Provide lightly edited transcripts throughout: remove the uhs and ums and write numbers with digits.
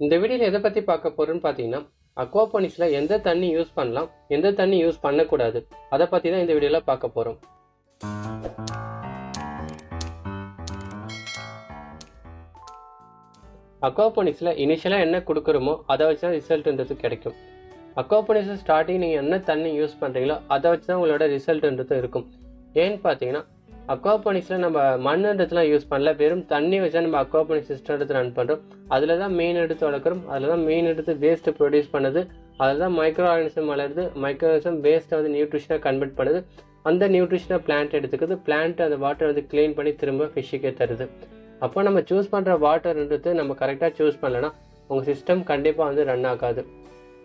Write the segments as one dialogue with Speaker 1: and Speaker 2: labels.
Speaker 1: இந்த வீடியோல எதை பத்தி பார்க்க போறோம்னு பாத்தீங்கன்னா, அக்வாபானிக்ஸ்ல எந்த தண்ணி யூஸ் பண்ணலாம், எந்த தண்ணி யூஸ் பண்ணக்கூடாது, அதை பத்தி தான் இந்த வீடியோல பார்க்க போறோம். அக்வாபானிக்ஸ்ல இனிஷியலா என்ன கொடுக்குறோமோ அதை வச்சு தான் ரிசல்ட்ன்றது கிடைக்கும். அக்வாபானிக்ஸ் ஸ்டார்டிங் நீங்க என்ன தண்ணி யூஸ் பண்றீங்களோ அதை வச்சு தான் உங்களோட ரிசல்ட்ன்றது இருக்கும். ஏன்னு பார்த்தீங்கன்னா, அக்வாபானிக்ஸில் நம்ம மண்ணுன்றதுலாம் யூஸ் பண்ணல, வெறும் தண்ணி வச்சா நம்ம அக்வாபானிக்ஸ் சிஸ்டம் எடுத்து ரன் பண்ணுறோம். அதில் தான் மீன் எடுத்து வளர்க்குறோம், அதில் தான் மீன் எடுத்து வேஸ்ட்டு ப்ரொடியூஸ் பண்ணுது, அதில் தான் மைக்ரோ ஆர்கானிசம் வளருது, மைக்ரோ ஆர்கானிசம் வேஸ்ட்டை வந்து நியூட்ரிஷனாக கன்வெர்ட் பண்ணுது, அந்த நியூட்ரிஷனை பிளான்ட் எடுத்துக்குது, பிளான்ட் அந்த வாட்டர் வந்து க்ளீன் பண்ணி திரும்ப ஃபிஷ்ஷுக்கே தருது. அப்போ நம்ம சூஸ் பண்ணுற வாட்டர்ன்றது நம்ம கரெக்டாக சூஸ் பண்ணலைன்னா உங்கள் சிஸ்டம் கண்டிப்பாக வந்து ரன் ஆகாது.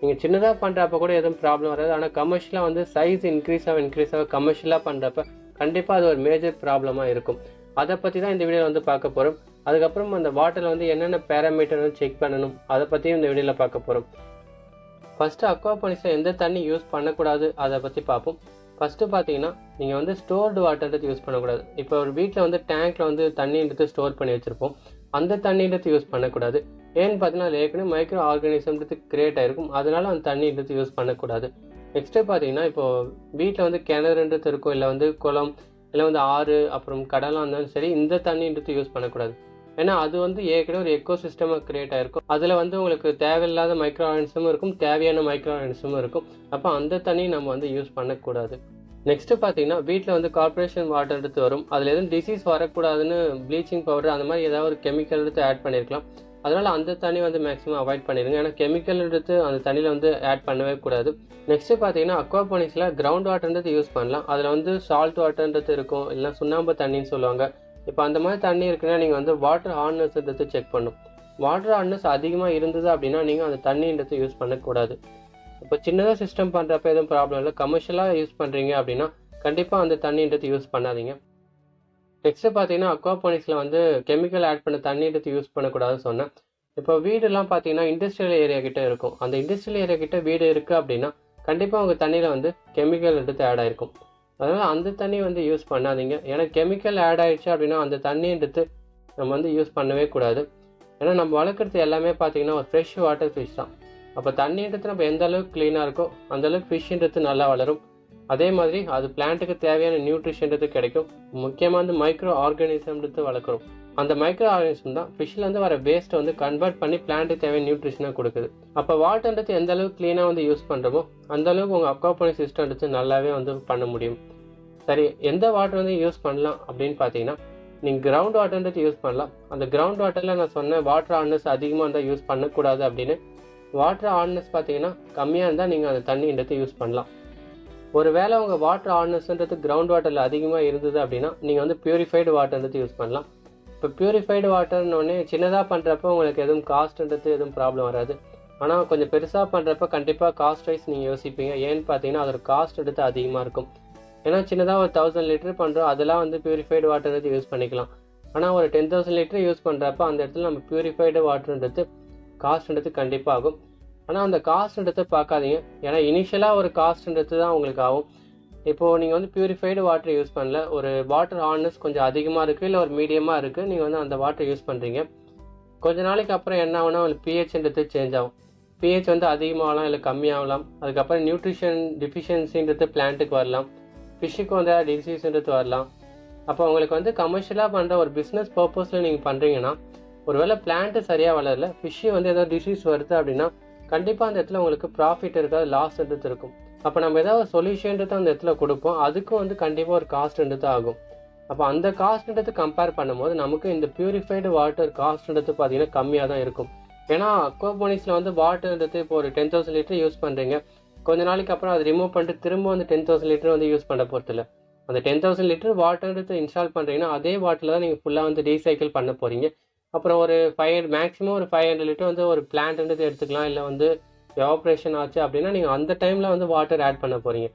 Speaker 1: நீங்கள் சின்னதாக பண்ணுறப்ப கூட எதுவும் ப்ராப்ளம் வராது, ஆனால் கமர்ஷியலாக வந்து சைஸ் இன்க்ரீஸ் ஆக கமர்ஷியலாக பண்ணுறப்ப கண்டிப்பாக அது ஒரு மேஜர் ப்ராப்ளமாக இருக்கும். அதை பற்றி தான் இந்த வீடியோவில் வந்து பார்க்க போகிறோம். அதுக்கப்புறம் அந்த வாட்டரில் வந்து என்னென்ன பேராமீட்டர் வந்து செக் பண்ணணும் அதை பற்றியும் இந்த வீடியோவில் பார்க்க போகிறோம். ஃபஸ்ட்டு அக்வாபானிக்ஸில் எந்த தண்ணி யூஸ் பண்ணக்கூடாது அதை பற்றி பார்ப்போம். ஃபஸ்ட்டு பார்த்தீங்கன்னா, நீங்கள் வந்து ஸ்டோர்டு வாட்டர்ன்றது யூஸ் பண்ணக்கூடாது. இப்போ ஒரு வீட்டில் வந்து டேங்க்கில் வந்து தண்ணின்றது ஸ்டோர் பண்ணி வச்சுருப்போம், அந்த தண்ணின்றது யூஸ் பண்ணக்கூடாது. ஏன்னு பார்த்தீங்கன்னா, அது ஏற்கனவே மைக்ரோ ஆர்கானிசம்ன்றது கிரியேட் ஆகிருக்கும், அதனால அந்த தண்ணின்றது யூஸ் பண்ணக்கூடாது. நெக்ஸ்ட்டு பார்த்தீங்கன்னா, இப்போது வீட்டில் வந்து கிணறுன்றது இருக்கும், இல்லை வந்து குளம், இல்லை வந்து ஆறு, அப்புறம் கடலாக இருந்தாலும் சரி, இந்த தண்ணின்றது யூஸ் பண்ணக்கூடாது. ஏன்னா அது வந்து ஏற்கனவே ஒரு எக்கோ சிஸ்டமாக கிரியேட் ஆகிருக்கும், அதில் வந்து உங்களுக்கு தேவையில்லாத மைக்ரோ ஆர்கானிசமும் இருக்கும், தேவையான மைக்ரோ ஆர்கானிசமும் இருக்கும். அப்போ அந்த தண்ணி நம்ம வந்து யூஸ் பண்ணக்கூடாது. நெக்ஸ்ட்டு பார்த்தீங்கன்னா, வீட்டில் வந்து கார்பரேஷன் வாட்டர் எடுத்து வரும், அதில் எதுவும் டிசீஸ் வரக்கூடாதுன்னு ப்ளீச்சிங் பவுடர் அந்த மாதிரி ஏதாவது ஒரு கெமிக்கல் எடுத்து ஆட் பண்ணியிருக்கலாம். அதனால் அந்த தண்ணி வந்து மேக்ஸிமம் அவாய்ட் பண்ணிடுங்க, ஏன்னா கெமிக்கல் எடுத்து அந்த தண்ணியில் வந்து ஆட் பண்ணவே கூடாது. நெக்ஸ்ட்டு பார்த்தீங்கன்னா, அக்வாபானிக்ஸில் கிரவுண்ட் வாட்டர்ன்றது யூஸ் பண்ணலாம். அதில் வந்து சால்ட் வாட்டர்ன்றது இருக்கும், இல்லைனா சுண்ணாம்பு தண்ணின்னு சொல்லுவாங்க. இப்போ அந்த மாதிரி தண்ணி இருக்குன்னா நீங்கள் வந்து வாட்டர் ஹார்ட்னஸ் எடுத்து செக் பண்ணணும். வாட்டர் ஹார்ட்னஸ் அதிகமாக இருந்தது அப்படின்னா நீங்கள் அந்த தண்ணின்றது யூஸ் பண்ணக்கூடாது. இப்போ சின்னதாக சிஸ்டம் பண்ணுறப்ப எதுவும் ப்ராப்ளம் இல்லை, கமர்ஷியலாக யூஸ் பண்ணுறீங்க அப்படின்னா கண்டிப்பாக அந்த தண்ணின்றது யூஸ் பண்ணாதீங்க. நெக்ஸ்ட்டு பார்த்தீங்கன்னா, அக்வாபானிக்ஸில் வந்து கெமிக்கல் ஆட் பண்ண தண்ணின்றது யூஸ் பண்ணக்கூடாதுன்னு சொன்னேன். இப்போ வீடுலாம் பார்த்தீங்கன்னா இண்டஸ்ட்ரியல் ஏரியா கிட்டே இருக்கும், அந்த இண்டஸ்ட்ரியல் ஏரியா கிட்டே வீடு இருக்குது அப்படின்னா கண்டிப்பாக உங்கள் தண்ணியில் வந்து கெமிக்கல் எடுத்து ஆட் ஆகிருக்கும். அதனால் அந்த தண்ணி வந்து யூஸ் பண்ணாதீங்க, ஏன்னா கெமிக்கல் ஆட் ஆகிடுச்சு அப்படின்னா அந்த தண்ணின்றது நம்ம வந்து யூஸ் பண்ணவே கூடாது. ஏன்னா நம்ம வளர்க்குறது எல்லாமே பார்த்தீங்கன்னா ஒரு ஃப்ரெஷ் வாட்டர் ஃபிஷ் தான். அப்போ தண்ணின்றது நம்ம எந்த அளவுக்கு க்ளீனாக இருக்கோ அந்தளவுக்கு ஃபிஷ்ன்றது நல்லா வளரும். அதே மாதிரி அது பிளான்ட்டுக்கு தேவையான நியூட்ரிஷன்றது கிடைக்கும். முக்கியமாக வந்து மைக்ரோ ஆர்கானிசம்ன்றது வளர்க்குறோம், அந்த மைக்ரோ ஆர்கானிசம் தான் ஃபிஷ்லேருந்து வர வேஸ்ட்டை வந்து கன்வெர்ட் பண்ணி பிளான்ட்டுக்கு தேவையான நியூட்ரிஷனாக கொடுக்குது. அப்போ வாட்டர்ன்றது எந்த அளவுக்கு க்ளீனாக வந்து யூஸ் பண்ணுறோமோ அந்தளவுக்கு உங்கள் அக்வாபானிக்ஸ் சிஸ்டம்ன்றது நல்லாவே வந்து பண்ண முடியும். சரி, எந்த வாட்டர் வந்து யூஸ் பண்ணலாம் அப்படின்னு பார்த்தீங்கன்னா, நீங்கள் கிரவுண்ட் வாட்டர்ன்றது யூஸ் பண்ணலாம். அந்த கிரவுண்ட் வாட்டரில் நான் சொன்னேன் வாட்டர் ஹார்ட்னஸ் அதிகமாக இருந்தால் யூஸ் பண்ணக்கூடாது அப்படின்னு. வாட்டர் ஹார்ட்னஸ் பார்த்தீங்கன்னா கம்மியாக இருந்தால் நீங்கள் அந்த தண்ணின்றது யூஸ் பண்ணலாம். ஒரு வேளை உங்கள் வாட்டர் ஹார்ட்னஸ்ன்றது கிரவுண்ட் வாட்டரில் அதிகமாக இருந்தது அப்படின்னா நீங்கள் வந்து பியூரிஃபைடு வாட்டர்ன்றது யூஸ் பண்ணலாம். இப்போ பியூரிஃபைடு வாட்டர்னோடனே சின்னதாக பண்ணுறப்போ உங்களுக்கு எதுவும் காஸ்ட்ன்றது எதுவும் ப்ராப்ளம் வராது, ஆனால் கொஞ்சம் பெருசாக பண்ணுறப்ப கண்டிப்பாக காஸ்ட் வைஸ் நீங்கள் யோசிப்பீங்க. ஏன்னு பார்த்தீங்கன்னா அதோட காஸ்ட் எடுத்து அதிகமாக இருக்கும். ஏன்னா சின்னதாக ஒரு 1000 லிட்டர் பண்ணுறோம், அதெல்லாம் வந்து பியூரிஃபைடு வாட்டர்ன்றது யூஸ் பண்ணிக்கலாம். ஆனால் ஒரு 10,000 லிட்டர் யூஸ் பண்ணுறப்ப அந்த இடத்துல நம்ம பியூரிஃபைடு வாட்டர்ன்றது காஸ்ட்ன்றது கண்டிப்பாக ஆகும். ஆனால் அந்த காஸ்ட்ன்றதை பார்க்காதீங்க, ஏன்னா இனிஷியலாக ஒரு காஸ்ட்ன்றது தான் உங்களுக்கு ஆகும். இப்போது நீங்கள் வந்து பியூரிஃபைடு வாட்டர் யூஸ் பண்ணல, ஒரு வாட்டர் ஹார்ட்னஸ் கொஞ்சம் அதிகமாக இருக்குது இல்லை ஒரு மீடியமாக இருக்குது, நீங்கள் வந்து அந்த வாட்டர் யூஸ் பண்ணுறீங்க. கொஞ்ச நாளைக்கு அப்புறம் என்ன ஆகுனா உங்களுக்கு பிஹெச்ன்றது சேஞ்ச் ஆகும். பிஹெச் வந்து அதிகமாகலாம் இல்லை கம்மியாகலாம். அதுக்கப்புறம் நியூட்ரிஷன் டிஃபிஷியன்சின்றது பிளான்ட்டுக்கு வரலாம், ஃபிஷ்ஷுக்கு வந்து டிசீஸ்ன்றது வரலாம். அப்போ உங்களுக்கு வந்து கமர்ஷியலாக பண்ணுற ஒரு பிஸ்னஸ் பர்பஸில் நீங்கள் பண்ணுறீங்கன்னா, ஒருவேளை பிளான்ட்டு சரியாக வளரல, ஃபிஷ்ஷு வந்து ஏதோ டிசீஸ் வருது அப்படின்னா கண்டிப்பாக அந்த இடத்துல உங்களுக்கு ப்ராஃபிட் இருக்காது, லாஸ்ன்றது இருக்கும். அப்போ நம்ம ஏதாவது சொல்யூஷன்றது அந்த இடத்துல கொடுப்போம், அதுக்கும் வந்து கண்டிப்பாக ஒரு காஸ்ட்ன்றது ஆகும். அப்போ அந்த காஸ்ட்ன்றது கம்பேர் பண்ணும்போது நமக்கு இந்த பியூரிஃபைடு வாட்டர் காஸ்ட்ன்றது பார்த்தீங்கன்னா கம்மியாக தான் இருக்கும். ஏன்னா அக்வாபானிக்ஸில் வந்து வாட்டர்ன்றது இப்போ ஒரு 10,000 லிட்டர் யூஸ் பண்ணுறீங்க, கொஞ்ச நாளைக்கு அப்புறம் அதை ரிமூவ் பண்ணிட்டு திரும்ப வந்து 10,000 லிட்டர் வந்து யூஸ் பண்ண போகிறதில்ல. அந்த 10,000 லிட்டர் வாட்டர்ன்றது இன்ஸ்டால் பண்ணுறீங்கன்னா அதே வாட்டரில் தான் நீங்கள் ஃபுல்லாக வந்து ரீசைக்கிள் பண்ண போகிறீங்க. அப்புறம் ஒரு 500 மேக்ஸிமம் ஒரு 500 லிட்டர் வந்து ஒரு பிளான்ட்ன்றது எடுத்துக்கலாம், இல்லை வந்து எவாப்ரேஷன் ஆச்சு அப்படின்னா நீங்கள் அந்த டைமில் வந்து வாட்டர் ஆட் பண்ண போகிறீங்க.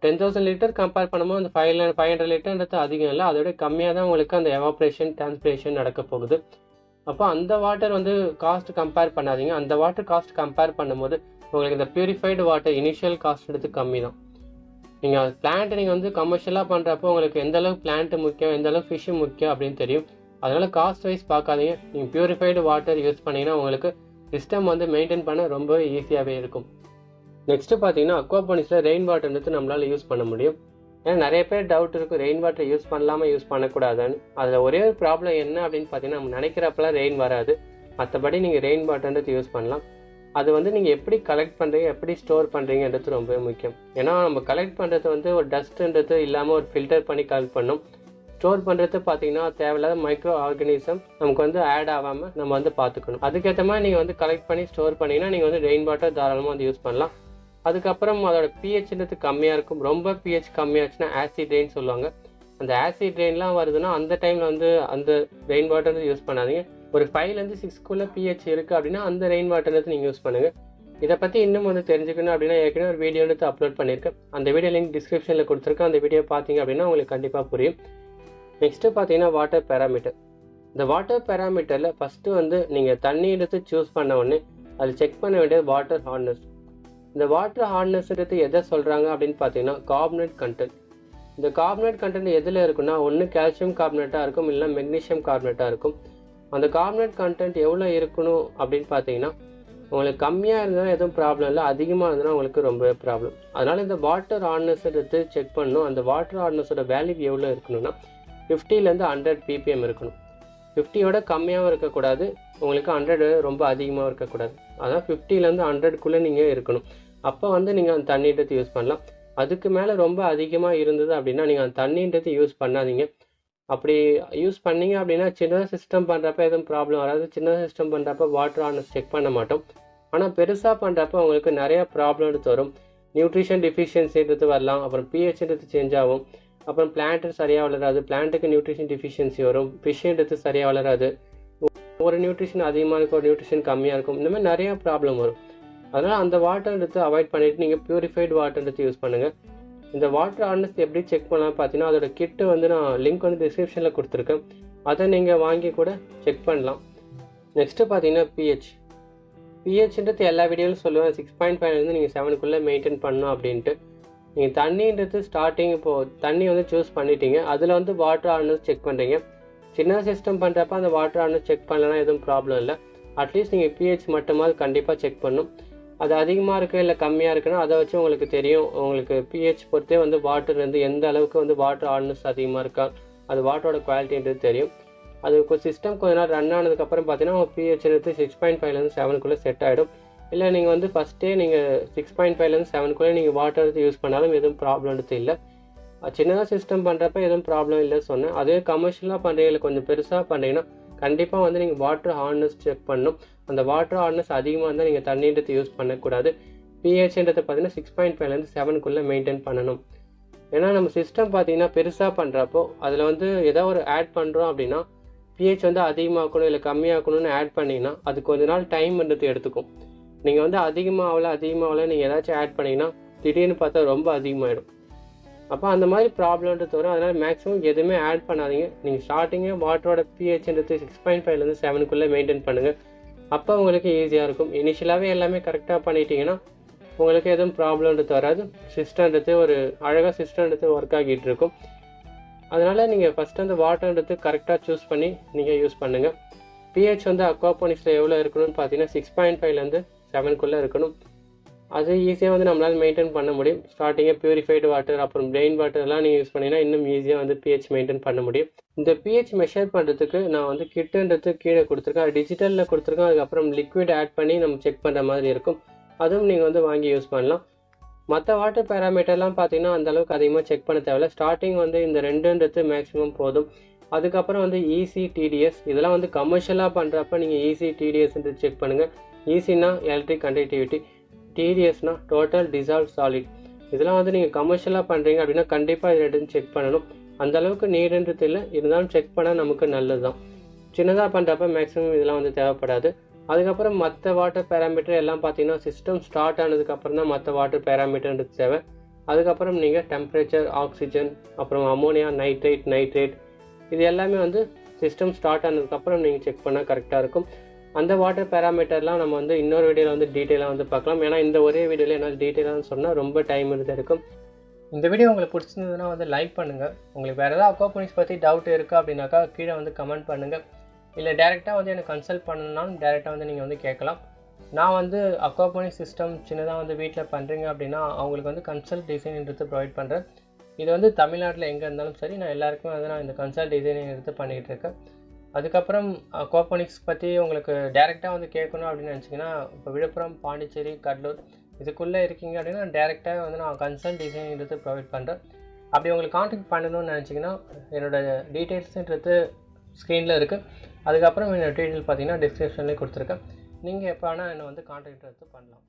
Speaker 1: 10,000 லிட்டர் கம்பேர் பண்ணும்போது அந்த 500 லிட்டர்ன்றது அதிகம் இல்லை, அதோட கம்மியாக தான் உங்களுக்கு அந்த எவாப்ரேஷன் டிரான்ஸ்பிரேஷன் நடக்க போகுது. அப்போ அந்த வாட்டர் வந்து காஸ்ட் கம்பேர் பண்ணாதீங்க. அந்த வாட்டர் காஸ்ட் கம்பேர் பண்ணும்போது உங்களுக்கு இந்த பியூரிஃபைடு வாட்டர் இனிஷியல் காஸ்ட்ன்றது கம்மி தான். நீங்கள் பிளான்ட் நீங்கள் வந்து கமர்ஷியலாக பண்ணுறப்போ உங்களுக்கு எந்த அளவுக்கு பிளான்ட் முக்கியம், எந்த அளவுக்கு ஃபிஷ்ஷு முக்கியம் அப்படின்னு தெரியும். அதனால் காஸ்ட் வைஸ் பார்க்காதீங்க, நீங்கள் பியூரிஃபைடு வாட்டர் யூஸ் பண்ணிங்கன்னா உங்களுக்கு சிஸ்டம் வந்து மெயின்டைன் பண்ண ரொம்ப ஈஸியாகவே இருக்கும். நெக்ஸ்ட்டு பார்த்தீங்கன்னா அக்வாபானிக்ஸில் ரெயின் வாட்டர்ன்றது நம்மளால் யூஸ் பண்ண முடியும். ஏன்னா நிறைய பேர் டவுட் இருக்கும் ரெயின் வாட்டர் யூஸ் பண்ணலாமா யூஸ் பண்ணக்கூடாதுன்னு. அதில் ஒரே ஒரு ப்ராப்ளம் என்ன அப்படின்னு பார்த்தீங்கன்னா நம்ம நினைக்கிறப்பெல்லாம் ரெயின் வராது. மற்றபடி நீங்கள் ரெயின் வாட்டர்ன்றது யூஸ் பண்ணலாம். அது வந்து நீங்கள் எப்படி கலெக்ட் பண்ணுறீங்க எப்படி ஸ்டோர் பண்ணுறீங்கன்றது ரொம்ப முக்கியம். ஏன்னா நம்ம கலெக்ட் பண்ணுறது வந்து ஒரு டஸ்ட்டுன்றது இல்லாமல் ஒரு ஃபில்டர் பண்ணி கலெக்ட் பண்ணணும். ஸ்டோர் பண்ணுறது பார்த்தீங்கன்னா தேவையில்லாத மைக்ரோ ஆர்கனிசம் நமக்கு வந்து ஆட் ஆகாமல் நம்ம வந்து பார்த்துக்கணும். அதுக்கேற்ற மாதிரி நீங்கள் வந்து கலெக்ட் பண்ணி ஸ்டோர் பண்ணிங்கன்னா நீங்கள் வந்து ரெயின் வாட்டர் தாராளமாக வந்து யூஸ் பண்ணலாம். அதுக்கப்புறம் அதோட பிஹெச்ன்றது கம்மியாக இருக்கும். ரொம்ப பிஹெச் கம்மியாச்சுன்னா ஆசிட் ரெயின் சொல்லுவாங்க. அந்த ஆசிட் ரெயின்லாம் வருதுன்னா அந்த டைமில் வந்து அந்த ரெயின் வாட்டர் யூஸ் பண்ணாதீங்க. ஒரு 5லேருந்து 6க்குள்ளே பிஹெச் இருக்குது அப்படின்னா அந்த ரெயின் வாட்டர்ன்றது நீங்கள் யூஸ் பண்ணுங்கள். இதை பற்றி இன்னும் வந்து தெரிஞ்சுக்கணும் அப்படின்னா ஏற்கனவே ஒரு வீடியோ எடுத்து அப்லோட் பண்ணியிருக்கேன். அந்த வீடியோ லிங்க் டிஸ்கிரிப்ஷனில் கொடுத்துருக்கேன். அந்த வீடியோ பார்த்தீங்க அப்படின்னா உங்களுக்கு கண்டிப்பாக புரியும். நெக்ஸ்ட்டு பார்த்தீங்கன்னா வாட்டர் பேராமீட்டர். இந்த வாட்டர் பேராமீட்டரில் ஃபஸ்ட்டு வந்து நீங்கள் தண்ணி எடுத்து சூஸ் பண்ண உடனே அது செக் பண்ண வேண்டியது வாட்டர் ஹார்ட்னஸ். இந்த வாட்டர் ஹார்ட்னஸ்ன்றது எதை சொல்கிறாங்க அப்படின்னு பார்த்தீங்கன்னா கார்பனேட் கண்டென்ட். இந்த கார்பனேட் கண்டென்ட் எதில் இருக்குன்னா ஒன்று கால்சியம் கார்பனேட்டாக இருக்கும், இல்லைனா மெக்னீஷியம் கார்பனேட்டாக இருக்கும். அந்த கார்பனேட் கண்டென்ட் எவ்வளோ இருக்கணும் அப்படின்னு பார்த்தீங்கன்னா உங்களுக்கு கம்மியாக இருந்தாலும் எதுவும் ப்ராப்ளம் இல்லை, அதிகமாக இருந்ததுன்னா உங்களுக்கு ரொம்ப ப்ராப்ளம். அதனால் இந்த வாட்டர் ஹார்ட்னஸ் எடுத்து செக் பண்ணணும். அந்த வாட்டர் ஹார்ட்னஸோட வேல்யூ எவ்வளோ இருக்கணும்னா 50லேருந்து 100 ppm இருக்கணும். 50யோட கம்மியாகவும் இருக்கக்கூடாது, உங்களுக்கு 100 ரொம்ப அதிகமாக இருக்கக்கூடாது. அதான் 50லேருந்து 100க்குள்ளே நீங்கள் இருக்கணும். அப்போ வந்து நீங்கள் அந்த தண்ணின்றது யூஸ் பண்ணலாம். அதுக்கு மேலே ரொம்ப அதிகமாக இருந்தது அப்படின்னா நீங்கள் அந்த தண்ணின்றது யூஸ் பண்ணாதீங்க. அப்படி யூஸ் பண்ணீங்க அப்படின்னா சின்னதாக சிஸ்டம் பண்ணுறப்ப எதுவும் ப்ராப்ளம் வராது. சின்னதாக சிஸ்டம் பண்ணுறப்ப வாட்டர் ஹார்ட்னஸ் செக் பண்ண மாட்டோம். ஆனால் பெருசாக பண்ணுறப்ப உங்களுக்கு நிறையா ப்ராப்ளம்ன்றது வரும். நியூட்ரிஷன் டிஃபிஷியன்சின்றது வரலாம், அப்புறம் பிஹெச்ன்றது சேஞ்ச் ஆகும், அப்புறம் பிளான்ட்டு சரியாக வளராது, பிளான்ட்டுக்கு நியூட்ரிஷன் டிஃபிஷியன்சி வரும், ஃபிஷ்ஷுன்றது சரியாக வளராது, ஒரு நியூட்ரிஷன் அதிகமாக இருக்கும் ஒரு நியூட்ரிஷன் கம்மியாக இருக்கும், இந்த மாதிரி நிறையா ப்ராப்ளம் வரும். அதனால் அந்த வாட்டர்ன்றது அவாய்ட் பண்ணிவிட்டு நீங்கள் பியூரிஃபைடு வாட்டர்ன்றது யூஸ் பண்ணுங்கள். இந்த வாட்டர் ஹார்ட்னஸ் எப்படி செக் பண்ணலாம் பார்த்தீங்கன்னா அதோட கிட்டு வந்து நான் லிங்க் வந்து டிஸ்கிரிப்ஷனில் கொடுத்துருக்கேன். அதை நீங்கள் வாங்கி கூட செக் பண்ணலாம். நெக்ஸ்ட்டு பார்த்தீங்கன்னா பிஹெச்ன்றது எல்லா வீடியோவிலும் சொல்லுவேன் 6.5லேருந்து நீங்கள் 7க்குள்ளே மெயின்டைன் பண்ணணும் அப்படின்ட்டு. நீங்கள் தண்ணின்றது ஸ்டார்டிங் இப்போது தண்ணி வந்து சூஸ் பண்ணிட்டீங்க, அதில் வந்து வாட்டர் ஹார்ட்னஸ் செக் பண்ணுறீங்க. சின்ன சிஸ்டம் பண்ணுறப்ப அந்த வாட்டர் ஹார்ட்னஸ் செக் பண்ணலன்னா எதுவும் ப்ராப்ளம் இல்லை. அட்லீஸ்ட் நீங்கள் பிஹெச் மட்டுமாவது கண்டிப்பாக செக் பண்ணணும். அது அதிகமாக இருக்குது இல்லை கம்மியாக இருக்குன்னா அதை வச்சு உங்களுக்கு தெரியும். உங்களுக்கு பிஹெச் பொறுத்தே வந்து வாட்டர் வந்து எந்த அளவுக்கு வந்து வாட்டர் ஹார்ட்னஸ் அதிகமாக இருக்கா, அது வாட்டரோட குவாலிட்டின்றது தெரியும். அது சிஸ்டம் கொஞ்ச நாள் ரன் ஆனதுக்கப்புறம் பார்த்தீங்கன்னா உங்கள் பிஹெச் எடுத்து 6.5லேருந்து 7க்குள்ளே செட் ஆகிடும். இல்லை நீங்கள் வந்து ஃபஸ்ட்டே நீங்கள் 6.5லேருந்து 7க்குள்ளே நீங்கள் வாட்டர் எடுத்து யூஸ் பண்ணாலும் எதுவும் ப்ராப்ளம்ன்றது இல்லை. சின்னதாக சிஸ்டம் பண்ணுறப்ப எதுவும் ப்ராப்ளம் இல்லை சொன்னேன். அதே கமர்ஷியலாக பண்ணுறீங்க இல்லை கொஞ்சம் பெருசாக பண்ணுறீங்கன்னா கண்டிப்பாக வந்து நீங்கள் வாட்டர் ஹார்ட்னஸ் செக் பண்ணணும். அந்த வாட்டர் ஹார்ட்னஸ் அதிகமாக இருந்தால் நீங்கள் தண்ணின்றது யூஸ் பண்ணக்கூடாது. பிஹெச்ன்றது பார்த்தீங்கன்னா 6.5லேருந்து 7க்குள்ளே மெயின்டைன் பண்ணணும். ஏன்னா நம்ம சிஸ்டம் பார்த்தீங்கன்னா பெருசாக பண்ணுறப்போ அதில் வந்து ஏதோ ஒரு ஆட் பண்ணுறோம் அப்படின்னா பிஹெச் வந்து அதிகமாகணும் இல்லை கம்மியாகணும்னு ஆட் பண்ணிங்கன்னா அது கொஞ்ச நாள் டைம்ன்றது எடுத்துக்கும். நீங்கள் வந்து அதிகமாகல நீங்கள் ஏதாச்சும் ஆட் பண்ணிங்கன்னா திடீர்னு பார்த்தா ரொம்ப அதிகமாகிடும். அப்போ அந்த மாதிரி ப்ராப்ளம்ன்றது வரும். அதனால் மேக்ஸிமம் எதுவுமே ஆட் பண்ணாதீங்க. நீங்கள் ஸ்டார்டிங்கே வாட்டரோட பிஹெச்ன்றது 6.5லேருந்து 7க்குள்ளே மெயின்டைன் பண்ணுங்கள். அப்போ உங்களுக்கு ஈஸியாக இருக்கும். இனிஷியலாகவே எல்லாமே கரெக்டாக பண்ணிட்டீங்கன்னா உங்களுக்கு எதுவும் ப்ராப்ளம்ன்றது வராது. சிஸ்டம்ன்றது ஒரு அழகாக சிஸ்டம்ன்றது ஒர்க் ஆகிட்டு இருக்கும். அதனால் நீங்கள் ஃபஸ்ட்டு அந்த வாட்டர்ன்றது கரெக்டாக சூஸ் பண்ணி நீங்கள் யூஸ் பண்ணுங்கள். பிஹெச் வந்து அக்வாபானிக்ஸில் எவ்வளோ இருக்கணும்னு பார்த்தீங்கன்னா 6.5லேருந்து 7க்குள்ளே இருக்கணும். அது ஈஸியாக வந்து நம்மளால் மெயின்டைன் பண்ண முடியும். ஸ்டார்டிங்கே பியூரிஃபைடு வாட்டர் அப்புறம் ரெயின் வாட்டர்லாம் நீங்கள் யூஸ் பண்ணிங்கன்னா இன்னும் ஈஸியாக வந்து பிஹெச் மெயின்டைன் பண்ண முடியும். இந்த பிஹெச் மெஷர் பண்ணுறதுக்கு நான் வந்து கிட்டுன்றது கீழே கொடுத்துருக்கேன். அது டிஜிட்டலில் கொடுத்துருக்கேன். அதுக்கப்புறம் லிக்விட் ஆட் பண்ணி நம்ம செக் பண்ணுற மாதிரி இருக்கும். அதுவும் நீங்கள் வந்து வாங்கி யூஸ் பண்ணலாம். மற்ற வாட்டர் பேராமீட்டர்லாம் பார்த்தீங்கன்னா அந்தளவுக்கு அதிகமாக செக் பண்ண தேவையில்ல. ஸ்டார்டிங் வந்து இந்த 2ன்றது மேக்ஸிமம் போதும். அதுக்கப்புறம் வந்து ஈசி டிடிஎஸ் இதெல்லாம் வந்து கமர்ஷியலாக பண்ணுறப்ப நீங்கள் ஈசி டிடிஎஸ்ன்றது செக் பண்ணுங்கள். ஈசினா எலக்ட்ரிக் கண்டக்டிவிட்டி, டிடிஎஸ்னா டோட்டல் டிசால்வ் சாலிட். இதெல்லாம் வந்து நீங்கள் கமர்ஷியலாக பண்ணுறீங்க அப்படின்னா கண்டிப்பாக இது 2 செக் பண்ணணும். அந்தளவுக்கு நீடுன்றது இல்லை, இருந்தாலும் செக் பண்ணால் நமக்கு நல்லது தான். சின்னதாக பண்ணுறப்ப மேக்ஸிமம் இதெல்லாம் வந்து தேவைப்படாது. அதுக்கப்புறம் மற்ற வாட்டர் பேராமீட்டர் எல்லாம் பார்த்தீங்கன்னா சிஸ்டம் ஸ்டார்ட் ஆனதுக்கப்புறம் தான் மற்ற வாட்டர் பேராமீட்டர்ன்றது தேவை. அதுக்கப்புறம் நீங்கள் டெம்பரேச்சர், ஆக்சிஜன், அப்புறம் அம்மோனியா, நைட்ரேட் இது எல்லாமே வந்து சிஸ்டம் ஸ்டார்ட் ஆனதுக்கப்புறம் நீங்கள் செக் பண்ணால் கரெக்டாக இருக்கும். அந்த வாட்டர் பேராமீட்டர்லாம் நம்ம வந்து இன்னொரு வீடியோவில் வந்து டீட்டெயிலாக வந்து பார்க்கலாம். ஏன்னா இந்த ஒரே வீடியோவில் என்னால் டீட்டெயிலாக சொன்னால் ரொம்ப டைம் எடுக்கும். இந்த வீடியோ உங்களுக்கு பிடிச்சிருந்ததுன்னா வந்து லைக் பண்ணுங்கள். உங்களுக்கு வேறு ஏதாவது அக்வாபானிக்ஸ் பற்றி டவுட் இருக்குது அப்படின்னாக்கா கீழே வந்து கமெண்ட் பண்ணுங்கள். இல்லை டேரெக்டாக வந்து எனக்கு கன்சல்ட் பண்ணணும்னாலும் டேரெக்டாக வந்து நீங்கள் வந்து கேட்கலாம். நான் வந்து அக்வாபானிக் சிஸ்டம் சின்னதாக வந்து வீட்டில் பண்ணுறீங்க அப்படின்னா அவங்களுக்கு வந்து கன்சல்ட் டிசைன்ன்றது ப்ரொவைட் பண்ணுறேன். இது வந்து தமிழ்நாட்டில் எங்கே இருந்தாலும் சரி, நான் எல்லாருக்குமே வந்து நான் இந்த கன்சல்ட் டிசைனிங் எடுத்து பண்ணிக்கிட்டு இருக்கேன். அதுக்கப்புறம் அக்வாபானிக்ஸ் பற்றி உங்களுக்கு டேரெக்டாக வந்து கேட்கணும் அப்படின்னு நினச்சிங்கன்னா, இப்போ விழுப்புரம், பாண்டிச்சேரி, கடலூர் இதுக்குள்ளே இருக்கீங்க அப்படின்னா டேரெக்டாக வந்து நான் கன்சல்ட் டிசைனிங் எடுத்து ப்ரொவைட் பண்ணுறேன். அப்படி உங்களுக்கு காண்டாக்ட் பண்ணணும்னு நினச்சிங்கன்னா என்னோடய டீட்டெயில்ஸுன்றது ஸ்க்ரீனில் இருக்குது. அதுக்கப்புறம் என்னோடய டீட்டெயில் பார்த்தீங்கன்னா டிஸ்கிரிப்ஷன்லேயே கொடுத்துருக்கேன். நீங்கள் எப்போ வேணால் என்னை வந்து காண்டாக்ட் எடுத்து பண்ணலாம்.